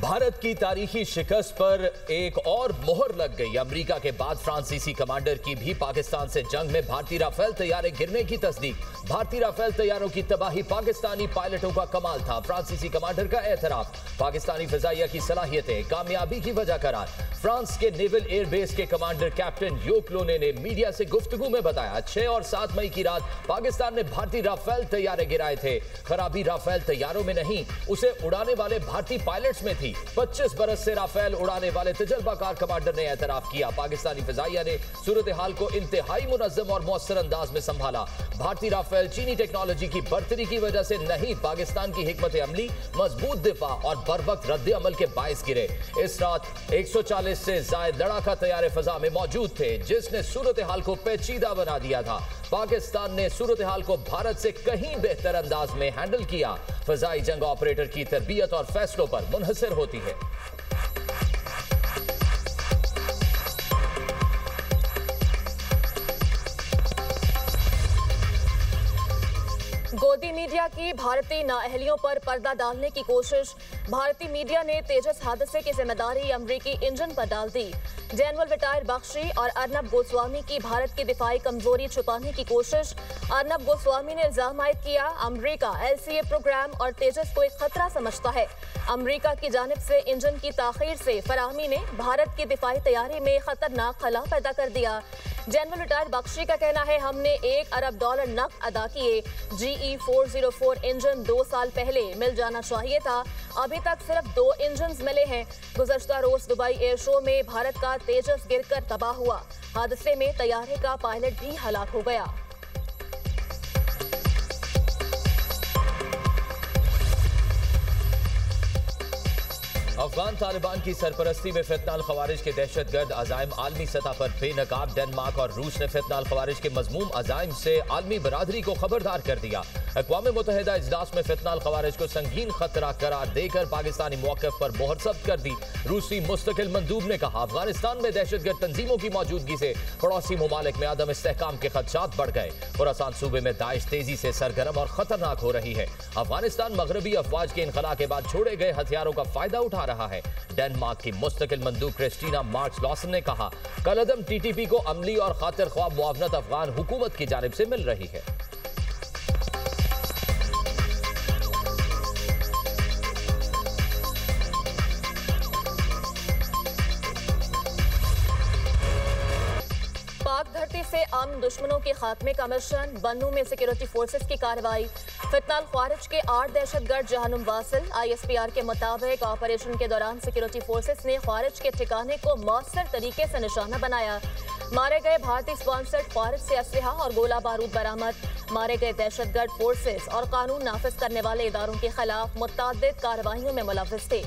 भारत की तारीखी शिकस्त पर एक और मोहर लग गई। अमेरिका के बाद फ्रांसीसी कमांडर की भी पाकिस्तान से जंग में भारतीय राफेल तैयारे गिरने की तस्दीक। भारतीय राफेल तैयारों की तबाही पाकिस्तानी पायलटों का कमाल था। फ्रांसीसी कमांडर का एतराफ। पाकिस्तानी फिजाइया की सलाहियतें कामयाबी की वजह करार। फ्रांस के नेवल एयरबेस के कमांडर कैप्टन योकलोने ने मीडिया से गुफ्तगू में बताया 6 और 7 मई की रात पाकिस्तान ने भारतीय राफेल तैयारे गिराए थे। खराबी राफेल तैयारों में नहीं, उसे उड़ाने वाले भारतीय पायलट्स में थी। 25 बरस से राफेल उड़ाने वाले तजर्बाकार कमांडर ने एतराफ किया। पाकिस्तानी फिजाइया ने सूरत हाल को इंतहाई मुनज्जम और मौसर अंदाज में संभाला। भारतीय राफेल चीनी टेक्नोलॉजी की बढ़तरी की वजह से नहीं, पाकिस्तान की हिकमत अमली, मजबूत दिफा और बरवक्त रद्द अमल के बायस गिरे। इस रात 140 से जायद लड़ाका तैयारे फजा में मौजूद थे, जिसने सूरत हाल को पेचीदा बना दिया था। पाकिस्तान ने सूरत हाल को भारत से कहीं बेहतर अंदाज में हैंडल किया। फजाई जंग ऑपरेटर की तरबियत और फैसलों पर मुनहसर होती है। गोदी मीडिया की भारतीय नाअहलियों पर पर्दा डालने की कोशिश। भारतीय मीडिया ने तेजस हादसे की जिम्मेदारी अमरीकी इंजन पर डाल दी। जनरल विटायर बख्शी और अर्नब गोस्वामी की भारत की दिफाई कमजोरी छुपाने की कोशिश। अर्नब गोस्वामी ने इल्जाम आयद किया अमरीका LCA प्रोग्राम और तेजस को एक खतरा समझता है। अमरीका की जानिब से इंजन की ताखीर से फराहमी ने भारत की दिफाई तैयारी में खतरनाक खला पैदा कर दिया। जनरल रिटायर बख्शी का कहना है हमने $1 अरब नकद अदा किए। GE404 इंजन 2 साल पहले मिल जाना चाहिए था, अभी तक सिर्फ 2 इंजन मिले हैं। गुज़श्ता रोज दुबई एयर शो में भारत का तेजस गिरकर तबाह हुआ। हादसे में तैयारे का पायलट भी हलाक हो गया। अफगान तालिबान की सरपरस्ती में फितनाल खवारिज के दहशतगर्द अजाइम आलमी सतह पर बेनकाब। डेनमार्क और रूस ने फितनाल खवारिज के मजमूम अजाइम से आलमी बरादरी को खबरदार कर दिया। अक़वाम मुत्तहिदा इजलास में फितनाल खवारिज को संगीन खतरा करार देकर पाकिस्तानी मौक़िफ़ पर मोहर जब्त कर दी। रूसी मुस्तकिल मंदूब ने कहा अफगानिस्तान में दहशतगर्द तंजीमों की मौजूदगी से पड़ोसी ममालिक में अदम इस्तेहकाम के खदशात बढ़ गए। खुरासान सूबे में दाइश तेजी से सरगर्म और खतरनाक हो रही है। अफगानिस्तान मगरबी अफवाज के इनखला के बाद छोड़े गए हथियारों का फायदा उठा रहा है। डेनमार्क की मुस्तकिल मंदूब क्रिस्टीना मार्क्स लॉसन ने कहा कलअदम TTP को अमली और खातिर ख्वाह मुआवनत अफगान हुकूमत की जानिब से मिल रही है। पाक धरती से आम दुश्मनों के खात्मे का मिशन। बन्नू में सिक्योरिटी फोर्सेस की कार्रवाई। फितनाल ख्वारिज के 8 दहशतगर्द जहानुम वासिल। ISPR के मुताबिक ऑपरेशन के दौरान सिक्योरिटी फोर्सेस ने ख्वारिज के ठिकाने को मौसर तरीके से निशाना बनाया। मारे गए भारतीय स्पॉन्सर्ड ख्वारिज से असलहा और गोला बारूद बरामद। मारे गए दहशतगर्द फोर्सेस और कानून नाफिज करने वाले इदारों के खिलाफ मुतअद्दिद कार्रवाइयों में मुलव्विस थे।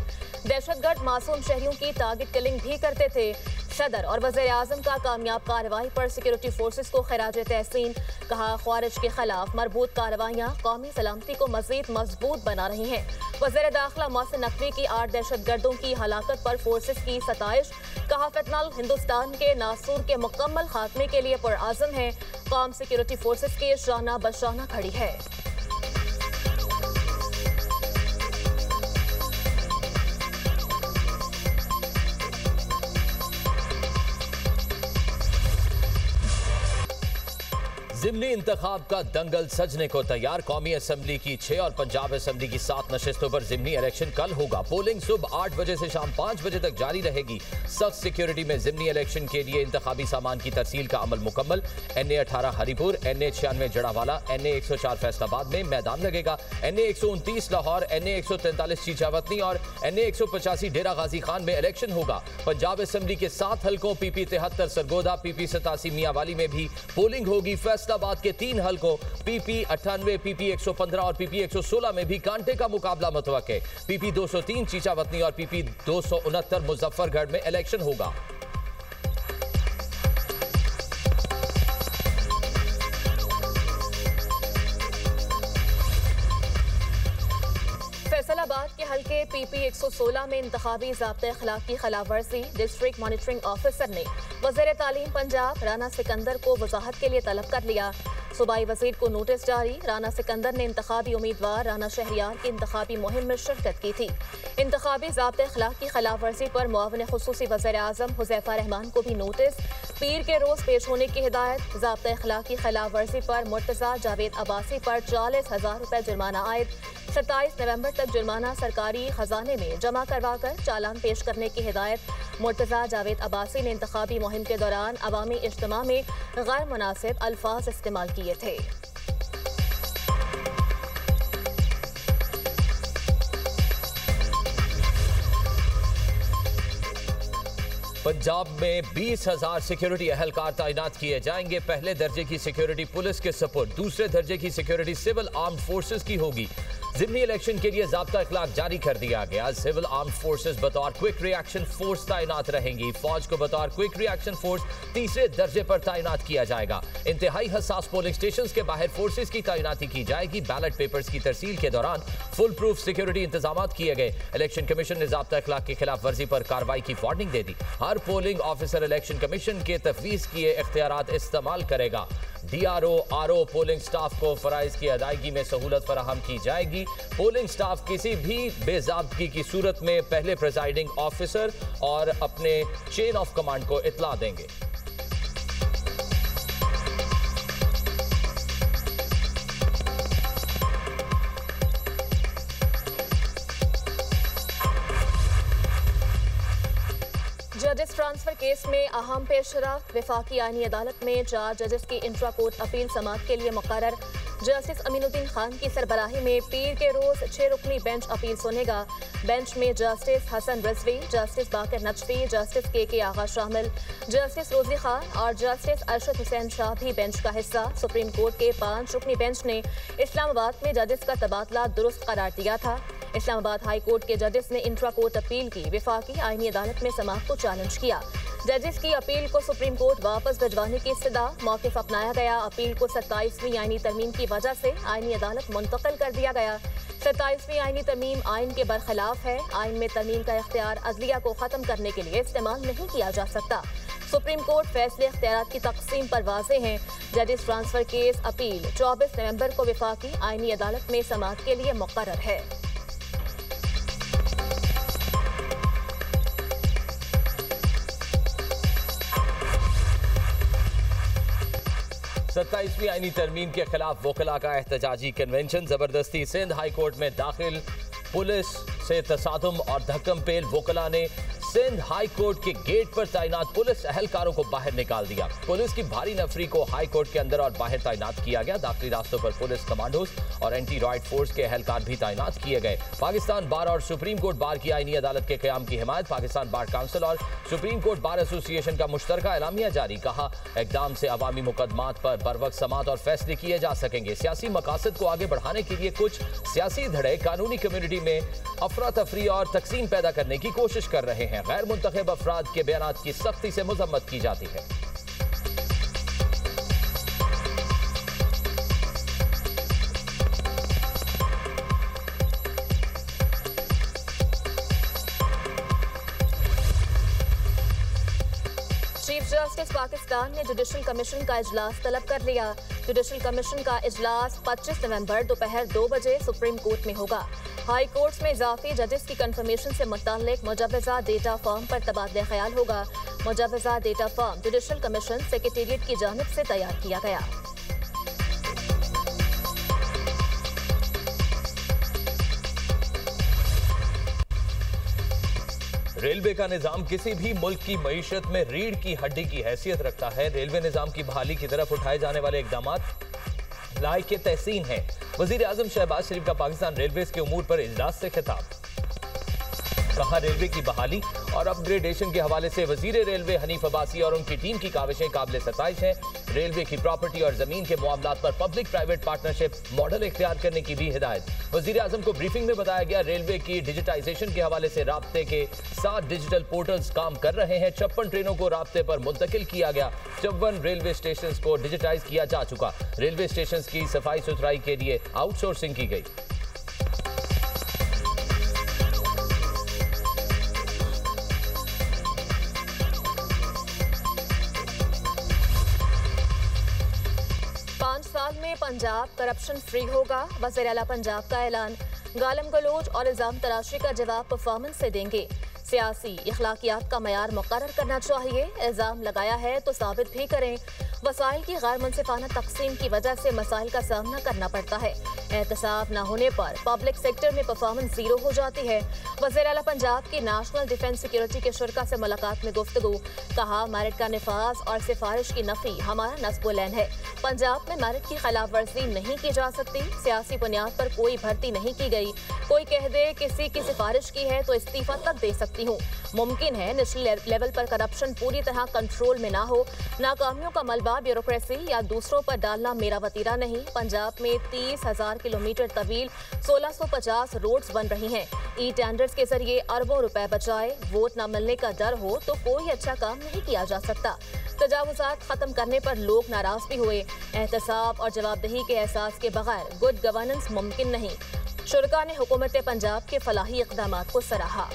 दहशतगर्द मासूम शहरियों की टारगेट किलिंग भी करते थे। सदर और वज़ीर आज़म का कामयाब कार्रवाई पर सिक्योरिटी फोर्सेस को खिराज तहसीन। कहा ख्वारिज के खिलाफ मरबूत कार्रवाइयाँ कौमी सलामती को मज़ीद मजबूत बना रही हैं। वज़ीर दाखिला मोहसिन नकवी की 8 दहशतगर्दों की हलाकत पर फोर्सेस की सताइश। कहा फितनाल हिंदुस्तान के नासूर के मुकम्मल खात्मे के लिए पुरआज़म है। कौम सिक्योरिटी फोर्सेस के शाना बशाना खड़ी है। ज़िमनी इंतखाब का दंगल सजने को तैयार। कौमी असम्बली की 6 और पंजाब असम्बली की 7 नशिस्तों पर ज़िमनी इलेक्शन कल होगा। पोलिंग सुबह 8 बजे से शाम 5 बजे तक जारी रहेगी। सख्त सिक्योरिटी में ज़िमनी इलेक्शन के लिए इंतखाबी सामान की तरसील का अमल मुकम्मल। NA 18 Haripur, NA 96 Jaranwala, NA 104 Faisalabad में मैदान लगेगा। NA 129 लाहौर, NA 143 चीचावतनी और NA 185 डेरा गाजी खान में इलेक्शन होगा। पंजाब असम्बली के 7 हलकों PP 73 सरगोदा, PP 87 मियांवाली में भी पोलिंग होगी। फैसलाबाद के 3 हलकों PP 98, PP 115 और PP 116 में भी कांटे का मुकाबला मुतवक्के। PP 203 चीचावतनी और PP 269 मुजफ्फरगढ़ में इलेक्शन होगा। फैसलाबाद के हल्के PP 116 में इंतखाबी ज़ाब्ते खिलाफ की खिलाफवर्जी। डिस्ट्रिक्ट मॉनिटरिंग ऑफिसर ने वज़ीर तालीम पंजाब राना सिकंदर को वजाहत के लिए तलब कर लिया। सूबाई वजीर को नोटिस जारी। राना सिकंदर ने इंतखाबी उम्मीदवार राना शहरियार की इंतखाबी मुहिम में शिरकत की थी। इंतखाबी ज़ाब्ते अखलाक की खिलाफ वर्जी पर मुआविन खुसूसी वज़ीर आज़म हुज़ैफा रहमान को भी नोटिस। पीर के रोज़ पेश होने की हिदायत। ज़ाब्ते अखलाक की खिलाफ वर्जी पर मुर्तज़ा जावेद अब्बासी पर 40,000 रुपये जुर्माना आयद। 27 नवंबर तक जुर्माना सरकारी खजाने में जमा करवा कर चालान पेश करने की हिदायत। मुर्तज़ा जावेद अब्बासी ने इंतखाबी मुहिम के दौरान अवामी इज्तिमा में गैर मुनासिब अल्फाज इस्तेमाल किए थे। पंजाब में 20,000 सिक्योरिटी अहलकार तैनात किए जाएंगे। पहले दर्जे की सिक्योरिटी पुलिस के सपुर्द, दूसरे दर्जे की सिक्योरिटी सिविल आर्म्ड फोर्सेस की होगी। ज़िमनी इलेक्शन के लिए ज़ाब्ता इखलाक जारी कर दिया गया। सिविल आर्म्ड फोर्सेस बतौर क्विक रिएक्शन फोर्स तैनात रहेंगी। फौज को बतौर क्विक रिएक्शन फोर्स तीसरे दर्जे पर तैनात किया जाएगा। इंतहाई हसास पोलिंग स्टेशन के बाहर फोर्सेस की तैनाती की जाएगी। बैलेट पेपर्स की तरसील के दौरान फुल प्रूफ सिक्योरिटी इंतजाम किए गए। इलेक्शन कमीशन ने ज़ाब्ता इखलाक की खिलाफ वर्जी पर कार्रवाई की वार्निंग दे दी। हर पोलिंग ऑफिसर इलेक्शन कमीशन के तफवीज किए इख्तियारात इस्तेमाल करेगा। DRO, RO पोलिंग स्टाफ को फराइज की अदायगी में सहूलत फराहम की जाएगी। पोलिंग स्टाफ किसी भी बेज़ाब्तगी की सूरत में पहले प्रिजाइडिंग ऑफिसर और अपने चेन ऑफ कमांड को इत्तला देंगे। जजेस ट्रांसफर केस में अहम पेशरफ। वफाकी आईनी अदालत में 4 जजेस की इंट्रा कोर्ट अपील समाअत के लिए मुकर्रर। जस्टिस अमीनुद्दीन खान की सरबराही में पीर के रोज 6 रुकनी बेंच अपील सुनेगा। बेंच में जस्टिस हसन रिजवी, जस्टिस बाकर नजफी, जस्टिस के आगा शामिल। जस्टिस रोजी खान और जस्टिस अरशद हुसैन शाह भी बेंच का हिस्सा। सुप्रीम कोर्ट के 5 रुकनी बेंच ने इस्लामाबाद में जजेस का तबादला दुरुस्त करार दिया था। इस्लामाबाद हाई कोर्ट के जजेस ने इंट्रा कोर्ट अपील की वफाकी आईनी अदालत में समाअत को चैलेंज किया। जजेस की अपील को सुप्रीम कोर्ट वापस भिजवाने की इस्तदा। मौक़िफ़ अपनाया गया। अपील को 27वीं आईनी तरमीम की वजह से आईनी अदालत मुंतकिल कर दिया गया। 27वीं आईनी तरमीम आइन के बरखिलाफ है। आइन में तरमीम का इख्तियार अदलिया को ख़त्म करने के लिए इस्तेमाल नहीं किया जा सकता। सुप्रीम कोर्ट फैसले इख्तियारात की तकसीम पर वाज़ेह हैं। जजेस ट्रांसफर केस अपील 24 नवंबर को वफाकी आईनी अदालत में समाअत के लिए मुकर्रर है। 27वीं आईनी तरमीम के खिलाफ वकला का एहतजाजी कन्वेंशन। जबरदस्ती सिंध हाई कोर्ट में दाखिल। पुलिस से तसादुम और धक्कम पेल। वकला ने सिंध हाई कोर्ट के गेट पर तैनात पुलिस अहलकारों को बाहर निकाल दिया। पुलिस की भारी नफरी को हाई कोर्ट के अंदर और बाहर तैनात किया गया। दाखिली रास्तों पर पुलिस कमांडोज और एंटी रॉयट फोर्स के अहलकार भी तैनात किए गए। पाकिस्तान बार और सुप्रीम कोर्ट बार की आईनी अदालत के क़याम की हिमायत। पाकिस्तान बार काउंसिल और सुप्रीम कोर्ट बार एसोसिएशन का मुश्तरका एलामिया जारी। कहा, इक़दाम से अवामी मुकदमात पर बरवक्त समाअत और फैसले किए जा सकेंगे। सियासी मकासद को आगे बढ़ाने के लिए कुछ सियासी धड़े कानूनी कम्युनिटी में अफरा तफरी और तकसीम पैदा करने की कोशिश कर रहे हैं। गैर मुंतखब अफराद के बयानात की सख्ती से मजम्मत की जाती है। चीफ जस्टिस पाकिस्तान ने जुडिशल कमीशन का इजलास तलब कर लिया। जुडिशल कमीशन का इजलास 25 नवंबर दोपहर 2 बजे सुप्रीम कोर्ट में होगा। हाई कोर्ट्स में इजाफी जजेस की कंफर्मेशन से मुताल्लिक मुजव्वज़ा डेटा फॉर्म पर तबादला ख्याल होगा। मुजव्वज़ा data form judicial commission secretariat की जानिब से तैयार किया गया। रेलवे का निजाम किसी भी मुल्क की मईशत में रीढ़ की हड्डी की हैसियत रखता है। रेलवे निजाम की बहाली की तरफ उठाए जाने वाले इक़दामात लायक तहसीन है। वज़ीर आज़म शहबाज शरीफ का पाकिस्तान रेलवेज के उमूर पर इजलास से खिताब। कहा, रेलवे की बहाली और अपग्रेडेशन के हवाले से वजीर रेलवे हनीफ अब्बासी और उनकी टीम की काविशें काबिल सताइश हैं। रेलवे की प्रॉपर्टी और जमीन के मामलात पर पब्लिक प्राइवेट पार्टनरशिप मॉडल इख्तियार करने की भी हिदायत। वजीर आज़म को ब्रीफिंग में बताया गया, रेलवे की डिजिटाइजेशन के हवाले से राब्ते के 7 डिजिटल पोर्टल्स काम कर रहे हैं। 56 ट्रेनों को राब्ते पर मुंतकिल किया गया। 54 रेलवे स्टेशन को डिजिटाइज किया जा चुका। रेलवे स्टेशन की सफाई सुथराई के लिए आउटसोर्सिंग की गई। पंजाब करप्शन फ्री होगा, वज़ीर आला पंजाब का ऐलान। गालम गलोच और इल्जाम तराशी का जवाब परफॉर्मेंस से देंगे। सियासी इखलाकियात का मयार मुकर्रर करना चाहिए, इल्जाम लगाया है तो साबित भी करें। वसाइल की गैर मुनसिफाना तकसीम की वजह से मसाइल का सामना करना पड़ता है। एहतसाब न होने पर पब्लिक सेक्टर में परफॉर्मेंस जीरो हो जाती है। वज़ीर आला पंजाब की नेशनल डिफेंस सिक्योरिटी के शुरा से मुलाकात में गुफ्तगू, कहा मेरिट का निफाज और सिफारिश की नफी हमारा नस्ब-ओ-लैन है। पंजाब में मेरिट की खिलाफ वर्जी नहीं की जा सकती, सियासी बुनियाद पर कोई भर्ती नहीं की गई। कोई कह दे किसी की सिफारिश की है तो इस्तीफा तक दे सकती हूँ। मुमकिन है नेशनल लेवल पर करप्शन पूरी तरह कंट्रोल में ना हो। नाकामियों का मलबा ब्यूरोक्रेसी या दूसरों पर डालना मेरा वतीरा नहीं। पंजाब में 30,000 किलोमीटर तवील 1650 रोड्स बन रही हैं। ई टेंडर्स के जरिए अरबों रुपए बचाए। वोट न मिलने का डर हो तो कोई अच्छा काम नहीं किया जा सकता। तजावुजात खत्म करने पर लोग नाराज भी हुए। एहतसाब और जवाबदेही के एहसास के बगैर गुड गवर्नेंस मुमकिन नहीं। शुरा ने हुकूमत पंजाब के फलाही इक़दामात को सराहा।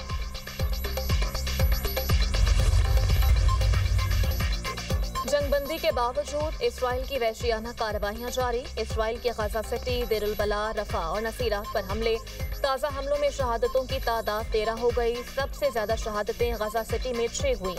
जंगबंदी के बावजूद इसराइल की वहशियाना कार्रवाइयां जारी। इसराइल के गजा सिटी, देर अल बला, रफा और नसीरात पर हमले। ताज़ा हमलों में शहादतों की तादाद 13 हो गई। सबसे ज्यादा शहादतें गजा सिटी में 6 हुई।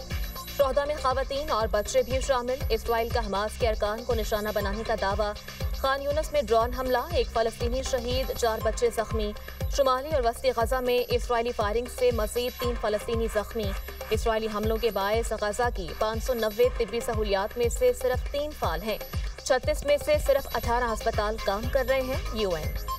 शोहदा में खवातीन और बच्चे भी शामिल। इसराइल का हमास के अरकान को निशाना बनाने का दावा। खान यूनस में ड्रोन हमला, 1 फलस्तीनी शहीद, 4 बच्चे जख्मी। शुमाली और वस्ती गजा में इसराइली फायरिंग से मजीद 3 फलस्तीनी जख्मी। इसराइली हमलों के बायस गजा की 590 तिब्बी सहूलियात में से सिर्फ 3 फाल हैं। 36 में से सिर्फ 18 अस्पताल काम कर रहे हैं। UN